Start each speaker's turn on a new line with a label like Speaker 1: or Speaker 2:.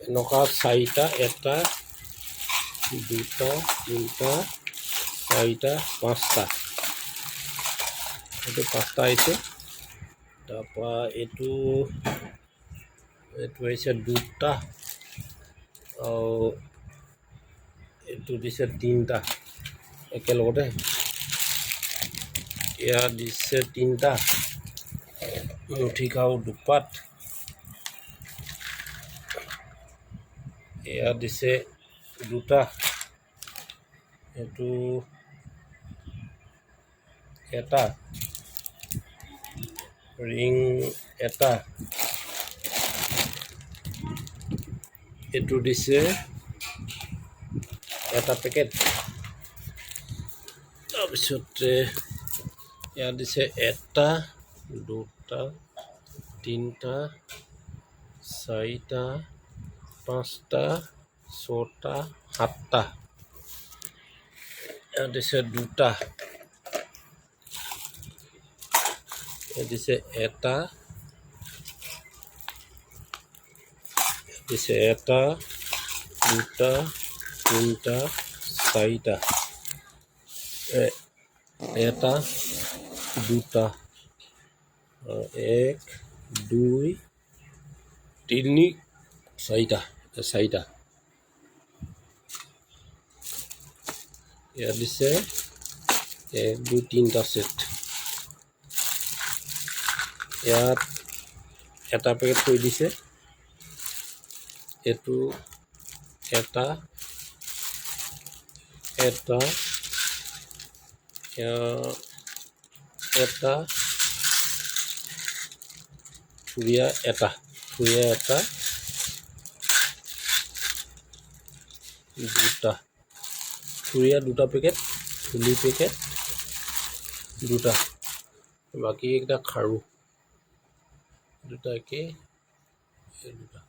Speaker 1: এনেকুৱা চাৰিটা, এটা, দুটা, তিনিটা, চাৰিটা, পাঁচটা। এইটো পাঁচটা আহিছে। তাৰপৰা এইটো আহিছে দুটা আৰু এইটো দিছে তিনিটা একেলগতে। ইয়াত দিছে তিনিটা মুঠিকাও দুপাত। ইয়াত দিছে দুটা, এইটো এটা, ৰিং এটা, এইটো দিছে এটা পেকেট। তাৰপিছতে ইয়াত দিছে এটা, দুটা, তিনিটা, চাৰিটা, পাঁচটা, ছটা, সাতটা। ইয়াত দিছে দুটা, ইয়াত দিছে এটা, দিছে এটা, দুটা, তিনিটা, চাৰিটা, এটা, দুটা, এক, দুই, তিনি, চাৰিটা, চাৰিটা। ইয়াত দিছে এক, দুই, তিনিটা ছেট। ইয়াত এটা পেকেট থৈ দিছে। এইটো এটা, এটা, এটা, থুৰীয়া এটা, থুৰীয়া এটা, দুটা, থুৰীয়া দুটা পেকেট, ফুলি পেকেট দুটা, বাকী এইকেইটা খাৰু দুটাকে দুটা।